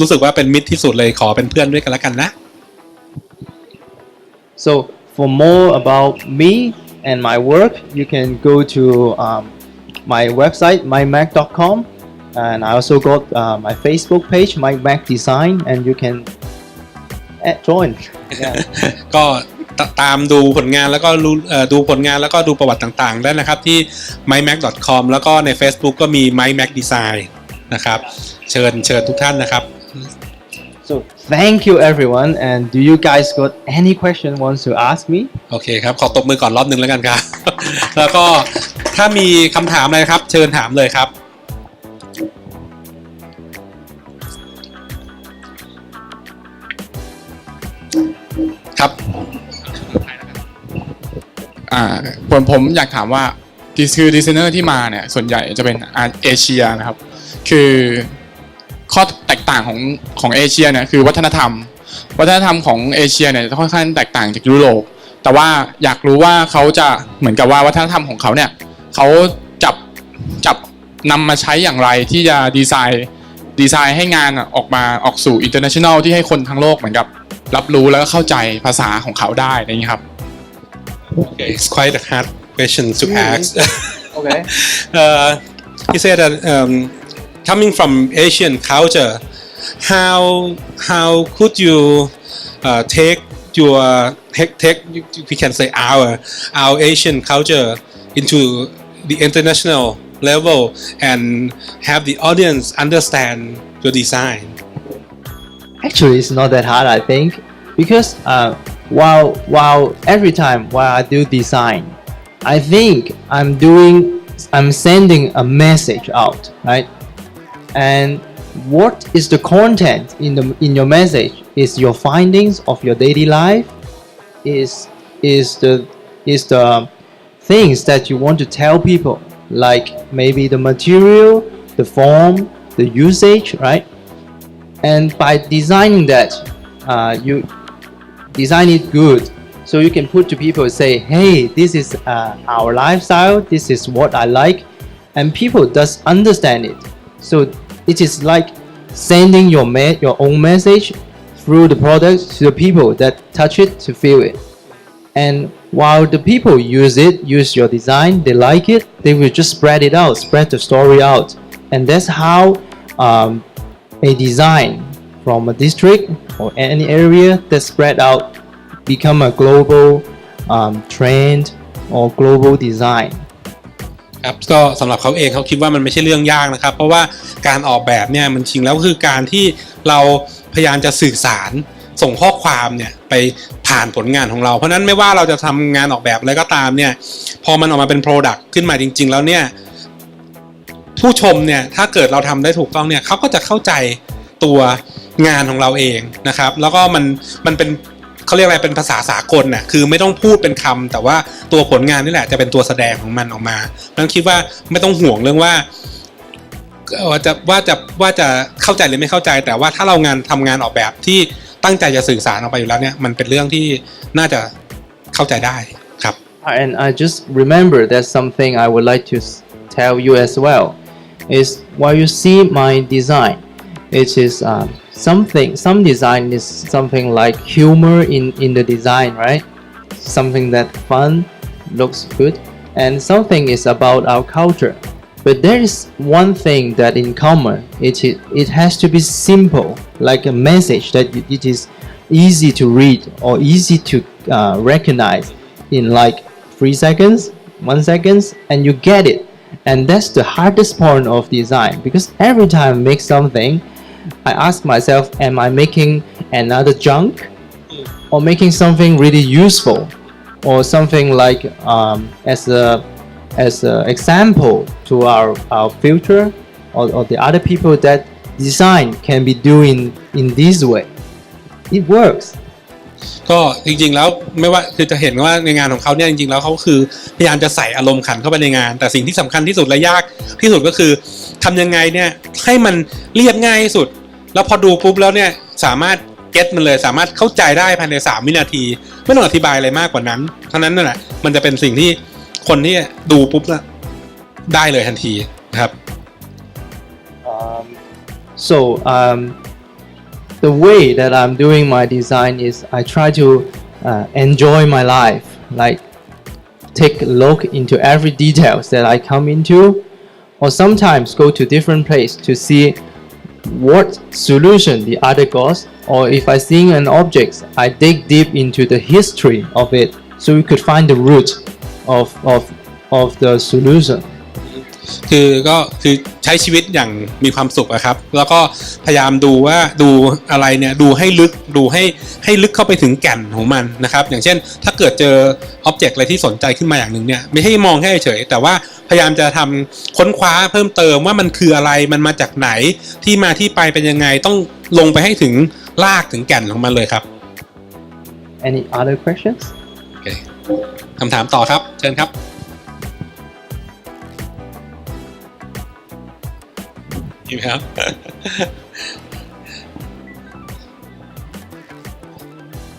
รู้สึกว่าเป็นมิตรที่สุดเลยขอเป็นเพื่อนด้วยกันแล้วกันนะ So for more about me and my work, you can go to my website mymac.com, and I also got my Facebook page mymac design, and you can join. Yeah. ก็ตามดูผลงานแล้วก็ดูผลงานแล้วก็ดูประวัติต่างๆได้นะครับที่ mymac.com แล้วก็ใน Facebook ก็มี mymac design นะครับเชิญทุกท่านนะครับ So thank you everyone, and do you guys got any question wants to ask me? โอเคครับขอตบมือก่อนรอบนึงแล้วกันครับ แล้วก็ถ้ามีคำถามอะไรครับเชิญถามเลยครับครับ ผมอยากถามว่าคือดีไซเนอร์ที่มาเนี่ยส่วนใหญ่จะเป็นเอเชียนะครับคือข้อแตกต่างของเอเชียเนี่ยคือวัฒนธรรมของเอเชียเนี่ยจะค่อนข้างแตกต่างจากยุโรปแต่ว่าอยากรู้ว่าเขาจะเหมือนกับว่าวัฒนธรรมของเขาเนี่ยเขาจับนำมาใช้อย่างไรที่จะดีไซน์ให้งานออกสู่ international ที่ให้คนทั้งโลกเหมือนกับรับรู้แล้วก็เข้าใจภาษาของเขาได้อะไรอย่างนี้ครับ Okay, it's quite a hard question to ask. Okay. He said that coming from Asian culture, how could you take we can say our Asian culture into the international level and have the audience understand your design? Actually, it's not that hard, I think, because while every time while I do design, I think I'm sending a message out, right? And what is the content in your message is your findings of your daily life, is the things that you want to tell people, like maybe the material, the form, the usage, right? And by designing that, you design it good, so you can put to people, say, hey, this is our lifestyle, this is what I like, and people does understand it. So it is like sending your own message through the product to the people that touch it to feel it. And while the people use your design, they like it, they will just spread it out, spread the story out. And that's how a design from a district or any area that spread out become a global trend or global design. ครับก็สำหรับเขาเองเขาคิดว่ามันไม่ใช่เรื่องยากนะครับเพราะว่าการออกแบบเนี่ยมันจริงแล้วคือการที่เราพยายามจะสื่อสารส่งข้อความเนี่ยไปผ่านผลงานของเราเพราะนั้นไม่ว่าเราจะทำงานออกแบบอะไรก็ตามเนี่ยพอมันออกมาเป็น product ขึ้นมาจริงๆแล้วเนี่ยผู้ชมเนี่ยถ้าเกิดเราทำได้ถูกต้องเนี่ยเขาก็จะเข้าใจตัวงานของเราเองนะครับแล้วก็มันเป็นเขาเรียกอะไรเป็นภาษาสากลน่ะคือไม่ต้องพูดเป็นคำแต่ว่าตัวผลงานนี่แหละจะเป็นตัวแสดงของมันออกมานั้นคิดว่าไม่ต้องห่วงเรื่องว่าจะเข้าใจหรือไม่เข้าใจแต่ว่าถ้าเราทำงานออกแบบที่ตั้งใจจะสื่อสารออกไปอยู่แล้วเนี่ยมันเป็นเรื่องที่น่าจะเข้าใจได้ครับ And I just remember there's something I would like to tell you as well, is while you see my design, it is some design is something like humor in the design, right? Something that fun, looks good, and something is about our culture. But there is one thing that in common, it has to be simple, like a message that it is easy to read or easy to recognize in like 3 seconds, 1 second, and you get it. And that's the hardest part of design, because every time I make something, I ask myself, am I making another junk or making something really useful, or something like as a example to our future or the other people that design can be doing in this way. It works. ก็จริงๆแล้วไม่ว่าคือจะเห็นว่าในงานของเขาเนี่ยจริงๆแล้วเขาคือพยายามจะใส่อารมณ์ขันเข้าไปในงานแต่สิ่งที่สำคัญที่สุดและยากที่สุดก็คือทำยังไงเนี่ยให้มันเรียบง่ายที่สุดแล้วพอดูปุ๊บแล้วเนี่ยสามารถเก็ตมันเลยสามารถเข้าใจได้ภายใน3 วินาทีไม่ต้องอธิบายอะไรมากกว่านั้นเท่านั้นนั่นแหละมันจะเป็นสิ่งที่คนที่ดูปุ๊บได้เลยทันทีนะครับ The way that I'm doing my design is I try to enjoy my life, like take a look into every details that I come into, or sometimes go to different place to see what solution the other got, or if I see an object, I dig deep into the history of it, so we could find the root of the solution. คือใช้ชีวิตอย่างมีความสุขอะครับแล้วก็พยายามดูว่าดูอะไรเนี่ยดูให้ลึกดูให้ลึกเข้าไปถึงแก่นของมันนะครับอย่างเช่นถ้าเกิดเจออ็อบเจกต์อะไรที่สนใจขึ้นมาอย่างหนึ่งเนี่ยไม่ใช่มองแค่เฉยแต่ว่าพยายามจะทำค้นคว้าเพิ่มเติมว่ามันคืออะไรมันมาจากไหนที่มาที่ไปเป็นยังไงต้องลงไปให้ถึงรากถึงแก่นของมันเลยครับ Any other questions? โอเคคำถามต่อครับเชิญครับครับ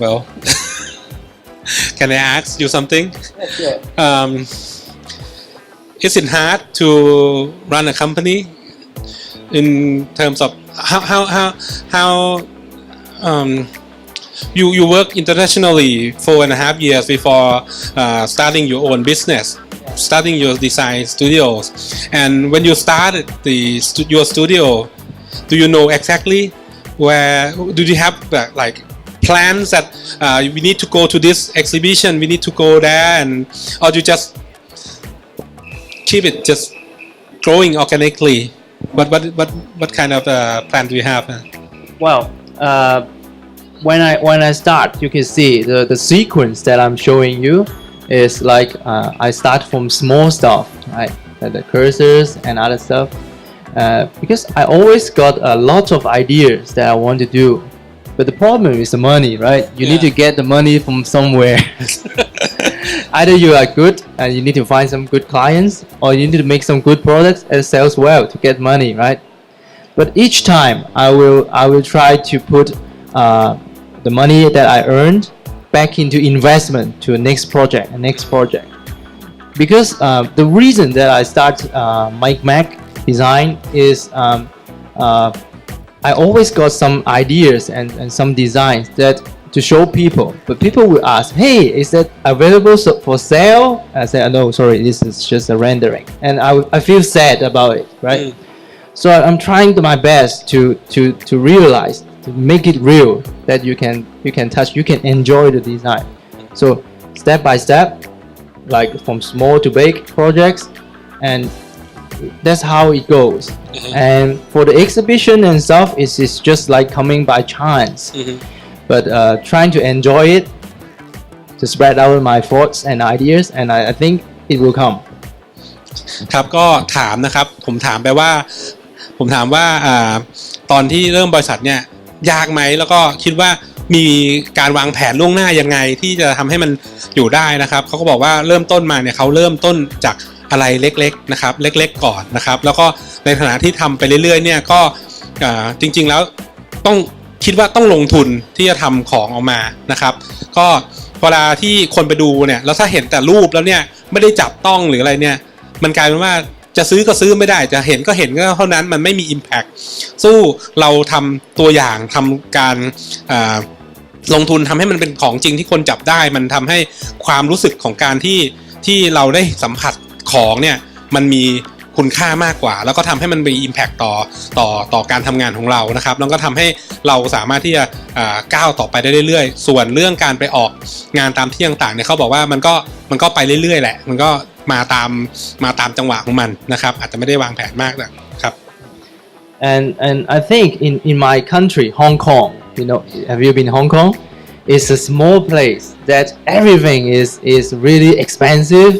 Well can I ask you something? Is it hard to run a company in terms of how you work internationally 4.5 years before starting your own business, starting your design studios, and when you started your studio, do you know exactly where? Do you have like plans that we need to go to this exhibition, we need to go there, and or you just keep it just growing organically? What kind of plan do you have? Well, when I start, you can see the sequence that I'm showing you is like I start from small stuff, right? Like the cursors and other stuff, because I always got a lot of ideas that I want to do, but the problem is the money, right? You need to get the money from somewhere. Either you are good and you need to find some good clients, or you need to make some good products and sells well to get money, right? But each time I will try to put the money that I earned back into investment to a next project, because the reason that I start Mike Mac Design is I always got some ideas and some designs that to show people, but people will ask, hey, is that available for sale? I say, no, sorry, this is just a rendering, and I feel sad about it, right? So I'm trying my best to realize, to make it real, that you can touch, you can enjoy the design. So step by step, like from small to big projects, and that's how it goes. And for the exhibition and stuff, it's just like coming by chance. But trying to enjoy it, to spread out my thoughts and ideas, and I think it will come. ครับก็ถามนะครับผมถามว่าตอนที่เริ่มบริษัทเนี่ยยากไหมแล้วก็คิดว่ามีการวางแผนล่วงหน้ายังไงที่จะทำให้มันอยู่ได้นะครับเขาก็บอกว่าเริ่มต้นมาเนี่ยเขาเริ่มต้นจากอะไรเล็กๆนะครับเล็กๆก่อนนะครับแล้วก็ในฐานะที่ทำไปเรื่อยๆเนี่ยก็จริงๆแล้วต้องคิดว่าต้องลงทุนที่จะทำของออกมานะครับก็เวลาที่คนไปดูเนี่ยแล้วถ้าเห็นแต่รูปแล้วเนี่ยไม่ได้จับต้องหรืออะไรเนี่ยมันกลายเป็นว่าจะซื้อก็ซื้อไม่ได้จะเห็นก็เห็นก็เท่านั้นมันไม่มี impact สู้เราทำตัวอย่างทำการลงทุนทำให้มันเป็นของจริงที่คนจับได้มันทำให้ความรู้สึกของการที่เราได้สัมผัสของเนี่ยมันมีคุณค่ามากกว่าแล้วก็ทำให้มันมี impact ต่อการทำงานของเรานะครับแล้วก็ทำให้เราสามารถที่จะก้าวต่อไปได้เรื่อยๆส่วนเรื่องการไปออกงานตามที่ต่างๆเนี่ยเขาบอกว่ามันก็ไปเรื่อยๆแหละมันก็มาตามจังหวะของมันนะครับอาจจะไม่ได้วางแผนมากนะครับ and I think in my country, Hong Kong, you know, have you been Hong Kong? It's a small place that everything is really expensive,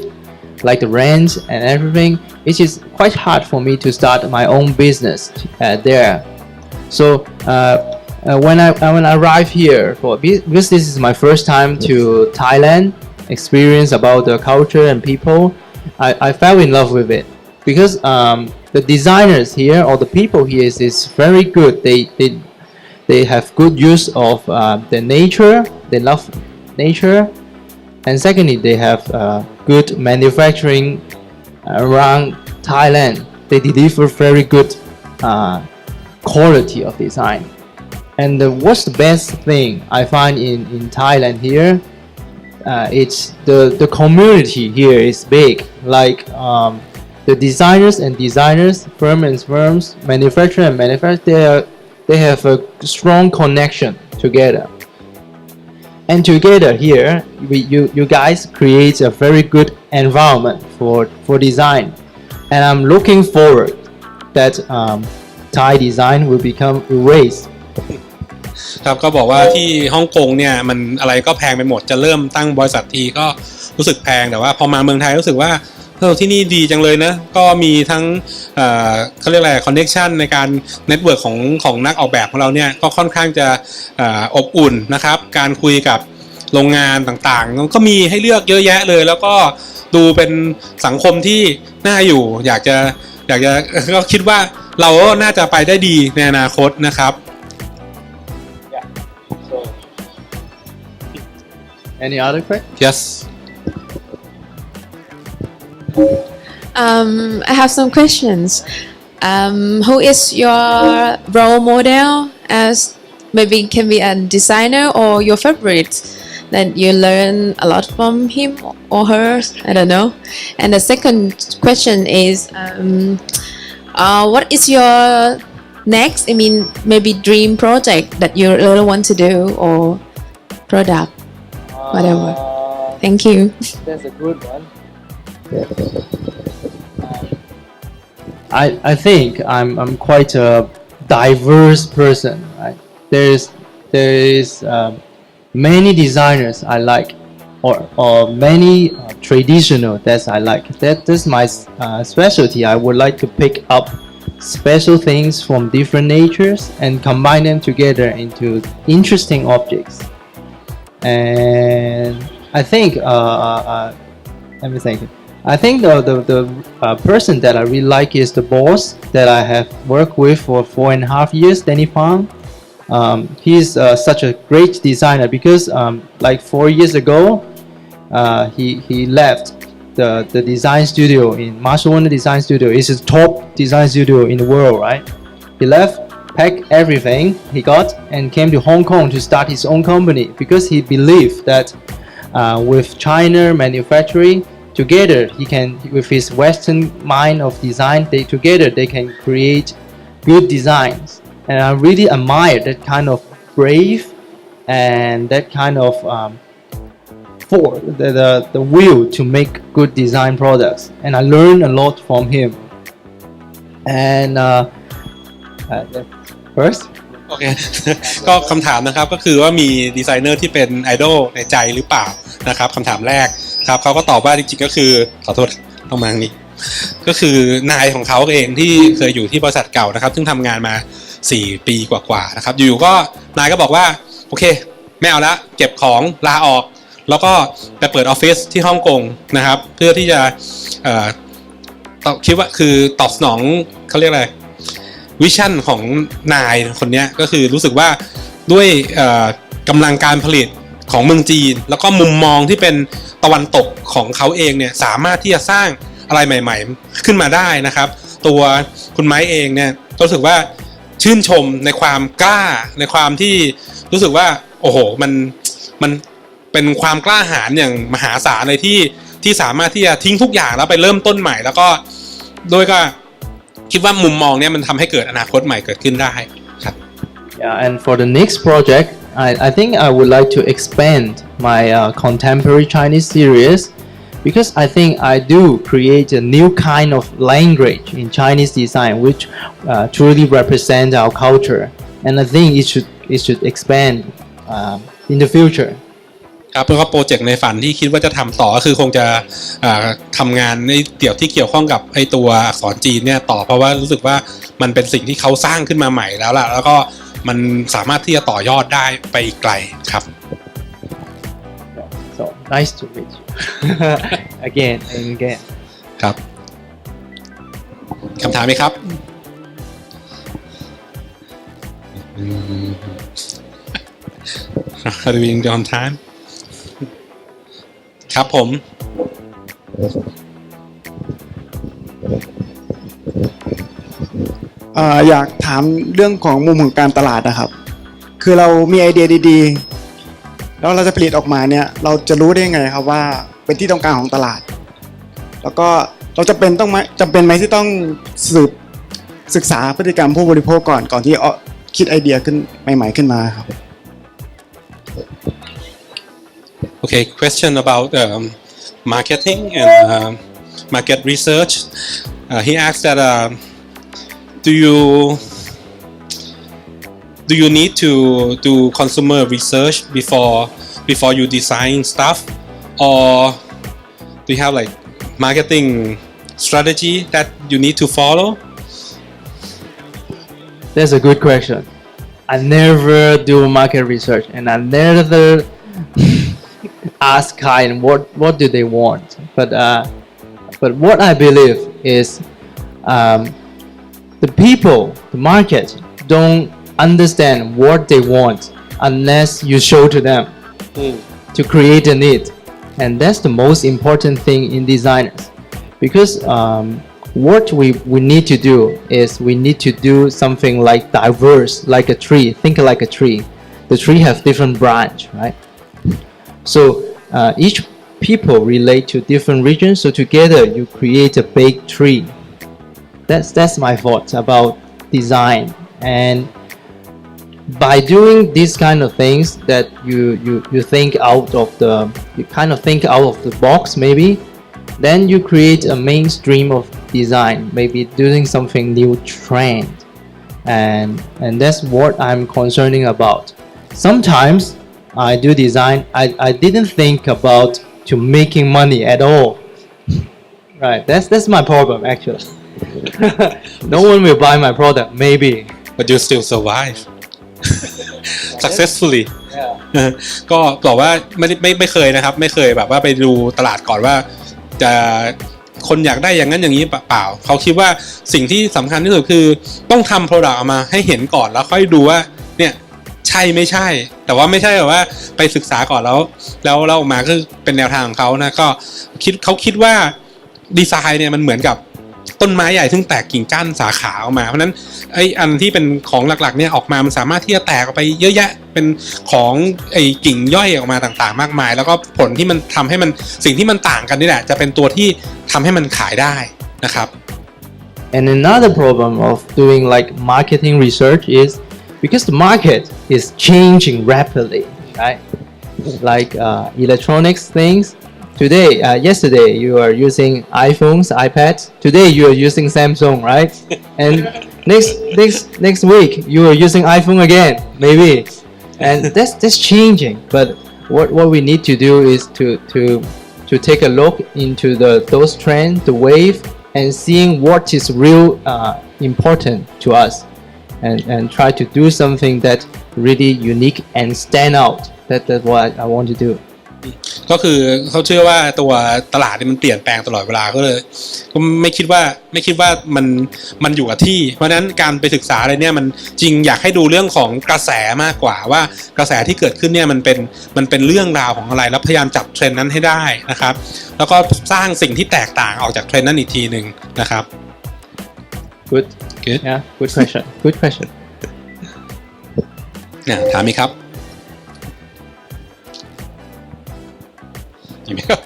like the rent and everything. It is quite hard for me to start my own business there. So when I arrive here, because this is my first time to Thailand, experience about the culture and people, I fell in love with it because the designers here or the people here is very good. They have good use of the nature. They love nature, and secondly, they have good manufacturing around Thailand. They deliver very good quality of design. And what's the best thing I find in Thailand here it's the community here is big. Like the designers and designers, firms, manufacturer and manufacturer, they have a strong connection together. And together here, you guys create a very good environment for design. And I'm looking forward that Thai design will become erased. ครับก็บอกว่าที่ฮ่องกงเนี่ยมันอะไรก็แพงไปหมดจะเริ่มตั้งบริษัททีก็รู้สึกแพงแต่ว่าพอมาเมืองไทยรู้สึกว่าที่นี่ดีจังเลยนะก็มีทั้งเขาเรียกอะไรคอนเนคชันในการเน็ตเวิร์กของนักออกแบบของเราเนี่ยก็ค่อนข้างจะอบอุ่นนะครับการคุยกับโรงงานต่างๆก็มีให้เลือกเยอะแยะเลยแล้วก็ดูเป็นสังคมที่น่าอยู่อยากจะก็คิดว่าเราก็น่าจะไปได้ดีในอนาคตนะครับ Any other questions? yes I have some questions. Who is your role model as maybe can be a designer or your favorite that you learn a lot from him or her? I don't know. And the second question is, what is your next? I mean, maybe dream project that you really want to do or product, whatever. Thank you. That's a good one. I think I'm quite a diverse person. Right? There is many designers I like, or many traditional that I like. That's my specialty. I would like to pick up special things from different natures and combine them together into interesting objects. And I think let me think. I think the person that I really like is the boss that I have worked with for 4.5 years, Danny Fang. He's such a great designer because like 4 years ago, he left the design studio in Marshall Warner Design Studio. It's the top design studio in the world, right? He left, packed everything he got, and came to Hong Kong to start his own company because he believed that with China manufacturing, together he can, with his Western mind of design, they can create good designs. And I really admire that kind of brave and that kind of the will to make good design products. And I learned a lot from him. And first. โอเค ก็คำถามนะครับก็คือว่ามีดีไซเนอร์ที่เป็นไอดอลในใจหรือเปล่านะครับคำถามแรกครับเขาก็ตอบว่าจริงๆก็คือขอโทษต้องมานี้ก็คือนายของเขาเองที่เคยอยู่ที่บริษัทเก่านะครับซึ่งทำงานมา4 ปีกว่าๆนะครับอยู่ๆก็นายก็บอกว่าโอเคไม่เอาละเก็บของลาออกแล้วก็ไปเปิดออฟฟิศที่ฮ่องกงนะครับเพื่อที่จะคิดว่าคือตอบสนองเขาเรียกอะไรวิชั่นของนายคนนี้ก็คือรู้สึกว่าด้วยกำลังการผลิตของเมืองจีนแล้วก็มุมมองที่เป็นตะวันตกของเขาเองเนี่ยสามารถที่จะสร้างอะไรใหม่ๆขึ้นมาได้นะครับตัวคุณไม้เองเนี่ยรู้สึกว่าชื่นชมในความกล้าในความที่รู้สึกว่าโอ้โหมันเป็นความกล้าหาญอย่างมหาศาลเลยที่สามารถที่จะทิ้งทุกอย่างแล้วไปเริ่มต้นใหม่แล้วก็โดยก็คิดว่ามุมมองเนี่ยมันทำให้เกิดอนาคตใหม่เกิดขึ้นได้ครับ Yeah, and for the next project, I think I would like to expand my contemporary Chinese series because I think I do create a new kind of language in Chinese design which truly represent our culture, and I think it should expand in the future. ครับแล้วก็โปรเจกต์ในฝันที่คิดว่าจะทำต่อก็คือคงจะทำงานในเกี่ยวข้องกับไอตัวอักษรจีนเนี่ยต่อเพราะว่ารู้สึกว่ามันเป็นสิ่งที่เขาสร้างขึ้นมาใหม่แล้วล่ะแล้วก็มันสามารถที่จะต่อยอดได้ไปอีกไกลครับ So nice to meet you again and again. ครับคำถามไหมครับ Are we on time ครับผม อยากถามเรื่องของมุมของการตลาดนะครับคือเรามีไอเดียดีๆ แล้วเราจะผลิตออกมาเนี่ยเราจะรู้ได้ยังไงครับว่าเป็นที่ต้องการของตลาด แล้วก็เราจำเป็นไหมที่ต้องศึกษาพฤติกรรมผู้บริโภคก่อนที่คิดไอเดียขึ้นใหม่ๆขึ้นมาครับ Okay, question about marketing and market research. He asked that do you need to do consumer research before you design stuff, or do you have like marketing strategy that you need to follow? That's a good question. I never do market research, and I never ask client what do they want. But what I believe is the people, the market, don't understand what they want unless you show to them to create a need, and that's the most important thing in designers, because what we need to do is we need to do something like diverse, like a tree. Think like a tree. The tree have different branch, right? So each people relate to different regions, so together you create a big tree. That's my thought about design. And by doing these kind of things that you think out of the box, maybe then you create a mainstream of design, maybe doing something new trend, and that's what I'm concerning about. Sometimes I do design, I didn't think about to making money at all. Right, that's my problem actually. No one will buy my product, maybe. But you still survive successfully. ก็บอกว่าไม่เคยนะครับไม่เคยแบบว่าไปดูตลาดก่อนว่าจะคนอยากได้อย่างนั้นอย่างนี้เปล่าเขาคิดว่าสิ่งที่สำคัญที่สุดคือต้องทำ product ออกมาให้เห็นก่อนแล้วค่อยดูว่าเนี่ยใช่ไม่ใช่แต่ว่าไม่ใช่แบบว่าไปศึกษาก่อนแล้วออกมาคือเป็นแนวทางของเขานะก็เขาคิดว่าดีไซน์เนี่ยมันเหมือนกับต้นไม้ใหญ่ซึ่งแตกกิ่งก้านสาขาออกมาเพราะนั้นไอ้อันที่เป็นของหลักๆเนี่ยออกมามันสามารถที่จะแตกออกไปเยอะแยะเป็นของไอ้กิ่งย่อยออกมาต่างๆมากมายแล้วก็ผลที่มันทำให้มันสิ่งที่มันต่างกันนี่แหละจะเป็นตัวที่ทำให้มันขายได้นะครับ And another problem of doing like marketing research is because the market is changing rapidly, right? Like electronics things. Today, yesterday you are using iPhones, iPads. Today you are using Samsung, right? And next week you are using iPhone again, maybe. And that's changing. But what we need to do is to take a look into those trends, the wave, and seeing what is real important to us, and try to do something that really unique and stand out. That's what I want to do. ก็คือเขาเชื่อว่าตัวตลาดมันเปลี่ยนแปลงตลอดเวลาก็เลยก็ไม่คิดว่ามันอยู่กับที่เพราะฉะนั้นการไปศึกษาอะไรเนี่ยมันจริงอยากให้ดูเรื่องของกระแสมากกว่าว่ากระแสที่เกิดขึ้นเนี่ยมันเป็นเรื่องราวของอะไรแล้วพยายามจับเทรนด์นั้นให้ได้นะครับแล้วก็สร้างสิ่งที่แตกต่างออกจากเทรนด์นั้นอีกทีนึงนะครับ Good. Yeah. Good question. Good question. ถามอีกครับมีไหมครับ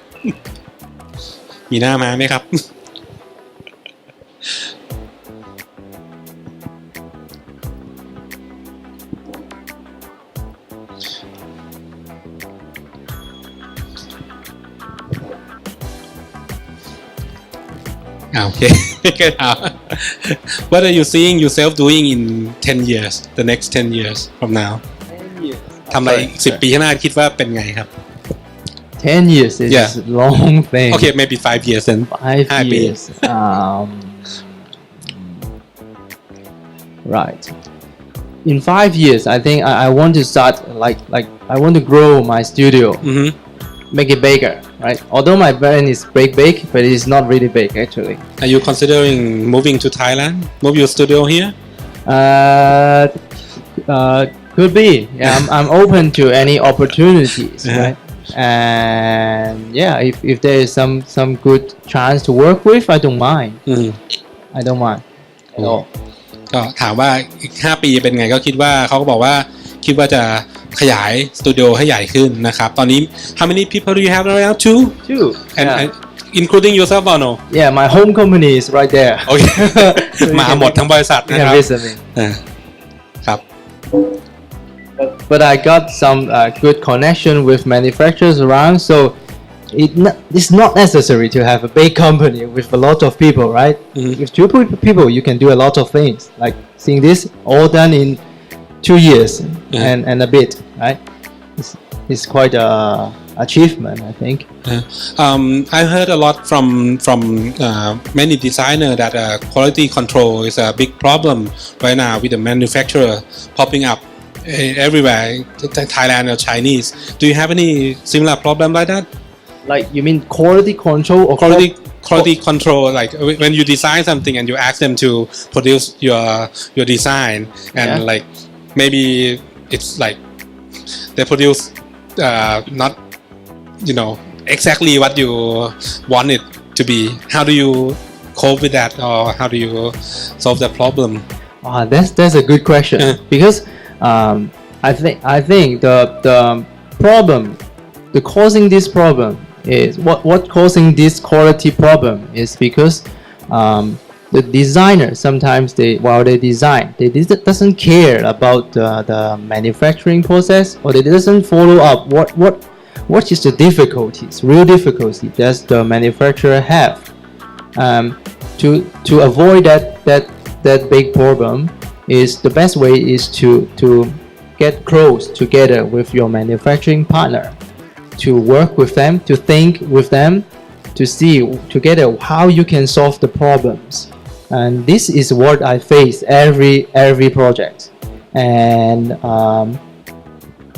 มีหน้ามาไหมครับ โอเค What are you seeing yourself doing in 10 years the next 10 years from now ทำอะไร10 ปีข้างหน้าคิดว่าเป็นไงครับ 10 years is Yeah. a long thing. Okay maybe 5 years then 5 years. Right. In 5 years, I think I want to start like I want to grow my studio, make it bigger, right? Although my brand is big, but it's not really big actually. Are you considering moving to Thailand? Move your studio here? Could be. Yeah, I'm open to any opportunities, right? And yeah, if there is some good chance to work with, I don't mind. I don't mind at all. ก็ถามว่าอีก5 ปีเป็นไงก็คิดว่าเขาก็บอกว่าคิดว่าจะ ขยายสตูดิโอให้ใหญ่ขึ้นนะครับตอนนี้ how many people do you have right now two Two. and Yeah. including yourself or no Yeah, my home company is right there. โอเค มาหมดทั้งบริษัท You นะค can รับ visit me. ครับ But I got some good connection with manufacturers around, so it's not necessary to have a big company with a lot of people, right? Mhm. With two people, you can do a lot of things. Like seeing this all done in 2 years and a bit, right? It's quite a achievement, I think. I heard a lot from many designer that quality control is a big problem right now with the manufacturer popping up everywhere, Thailand or Chinese. Do you have any similar problem like that? Like you mean quality control or Quality control, like when you design something and you ask them to produce your design, and Yeah. like maybe it's like they produce not exactly what you want it to be. How do you cope with that, or how do you solve that problem? That's a good question because I think the problem, the causing this problem is what causing this quality problem is because the designer sometimes while they design doesn't care about the manufacturing process, or they doesn't follow up what is the real difficulty that the manufacturer have. To avoid that big problem is the best way is to get close together with your manufacturing partner, to work with them, to think with them, to see together how you can solve the problems. And this is what I face every project. And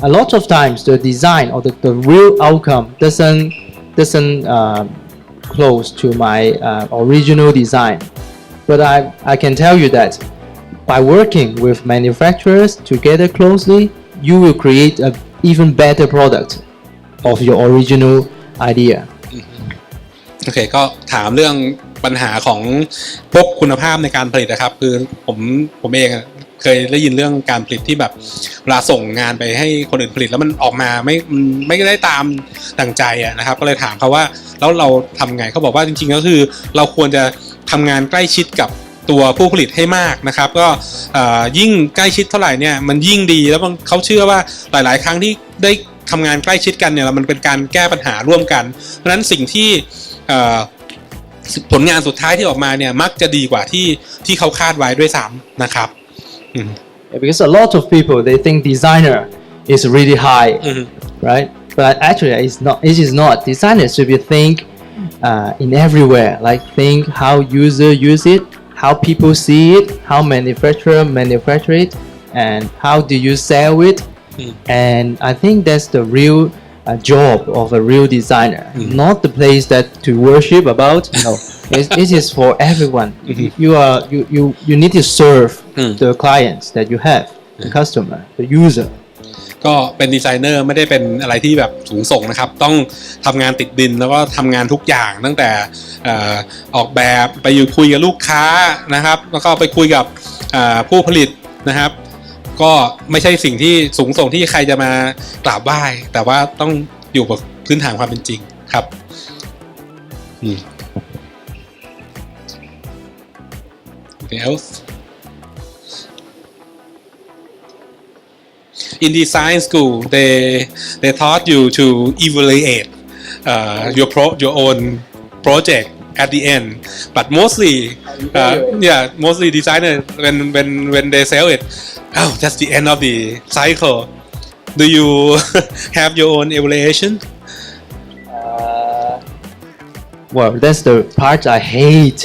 a lot of times the design or the real outcome doesn't close to my original design. But I can tell you that by working with manufacturers together closely, you will create an even better product of your original idea. โอเคก็ถามเรื่องปัญหาของพวกคุณภาพในการผลิตนะครับคือผมเองเคยได้ยินเรื่องการผลิตที่แบบเวลาส่งงานไปให้คนอื่นผลิตแล้วมันออกมาไม่ได้ตามดังใจนะครับก็เลยถามเขาว่าแล้วเราทำไงเขาบอกว่าจริงๆก็คือเราควรจะทำงานใกล้ชิดกับตัวผู้ผลิตให้มากนะครับก็ยิ่งใกล้ชิดเท่าไหร่เนี่ยมันยิ่งดีแล้วเขาเชื่อว่าหลายๆครั้งที่ได้ทำงานใกล้ชิดกันเนี่ยมันเป็นการแก้ปัญหาร่วมกันเพราะฉะนั้นสิ่งที่ผลงานสุดท้ายที่ออกมาเนี่ยมักจะดีกว่าที่เขาคาดไว้ด้วยซ้ำนะครับ Because a lot of people they think designer is really high, right? But actually it's not. It is not. Designer should be think in everywhere. Like think how user use it, how people see it, how manufacturer manufacture it, and how do you sell it. And I think that's the real job of a real designer, not the place that to worship about. No, it is for everyone. You need to serve the clients that you have, the customer, the user. ก็เป็นดีไซเนอร์ไม่ได้เป็นอะไรที่แบบสูงส่งนะครับต้องทำงานติดดินแล้วก็ทำงานทุกอย่างตั้งแต่ออกแบบไปคุยกับลูกค้านะครับแล้วก็ไปคุยกับผู้ผลิตนะครับก็ไม่ใช่สิ่งที่สูงส่งที่ใครจะมากราบไหว้แต่ว่าต้องอยู่บนพื้นฐานความเป็นจริงครับAnything else? In design school, they taught you to evaluate your own project at the end, but mostly mostly designer when they sell it, oh, that's the end of the cycle. Do you have your own evaluation? Well, that's the part I hate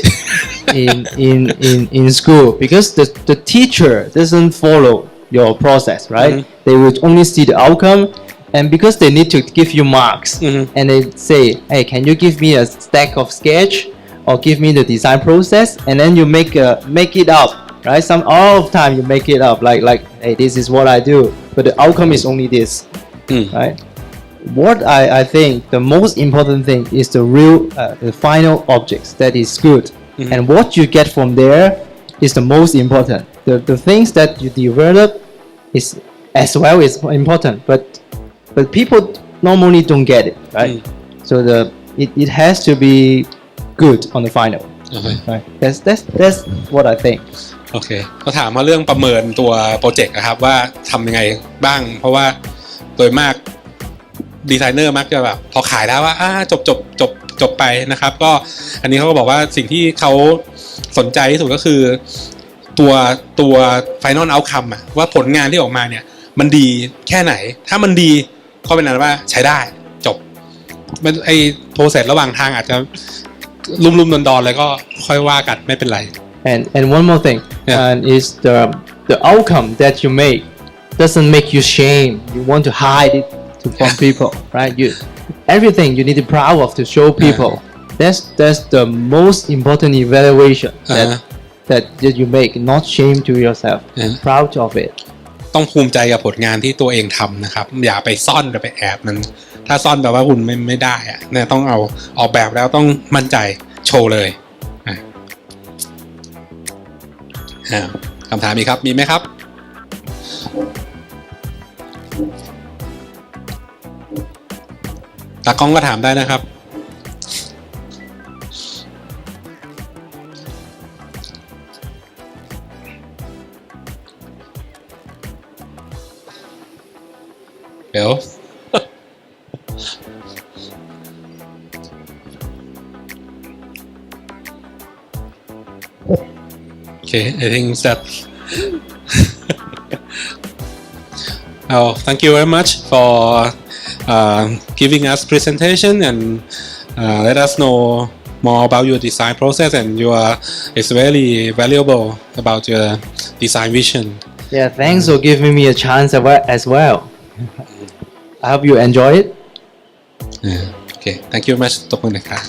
in school because the teacher doesn't follow your process, right? They will only see the outcome, and because they need to give you marks, and they say, hey, can you give me a stack of sketch or give me the design process, and then you make it up, right? All of time you make it up like hey, this is what I do, but the outcome is only this, right? What I think the most important thing is the real the final objects that is good, and what you get from there is the most important. The things that you develop as well is important, but people normally don't get it, right? So it has to be good on the final, โอเค right? That's what I think. โอเคก็ถามมาเรื่องประเมินตัวโปรเจกต์นะครับว่าทำยังไงบ้าง เพราะว่าโดยมากดีไซเนอร์มักจะแบบพอขายแล้วว่าจบไปนะครับก็อันนี้เขาก็บอกว่าสิ่งที่เขาสนใจที่สุดก็คือตัว final outcome อะว่าผลงานที่ออกมาเนี่ยมันดีแค่ไหนถ้ามันดีก็เป็นนั้นว่าใช้ได้จบไอ้โปรเซสระหว่างทางอาจจะลุ่มๆดอนๆเลยก็ค่อยว่ากันไม่เป็นไร And one more thing, Yeah. and is the outcome that you make doesn't make you shame. You want to hide it from people, right? Everything you need to proud of to show people. That's the most important evaluation that you make. Not shame to yourself. Proud of it. ต้องภูมิใจกับผลงานที่ตัวเองทำนะครับอย่าไปซ่อนหรือไปแอบมันถ้าซ่อนแปลว่าคุณไม่ได้อะเนี่ยต้องเอาออกแบบแล้วต้องมั่นใจโชว์เลยคำถามอีกครับมีไหมครับตากล้องก็ถามได้นะครับเดี๋ยว Okay, I think that. Oh, thank you very much for giving us presentation and let us know more about your design process and it's very valuable about your design vision. Yeah, thanks for giving me a chance as well. I hope you enjoy it. Okay, thank you very much. ตบมือหน่อยครับ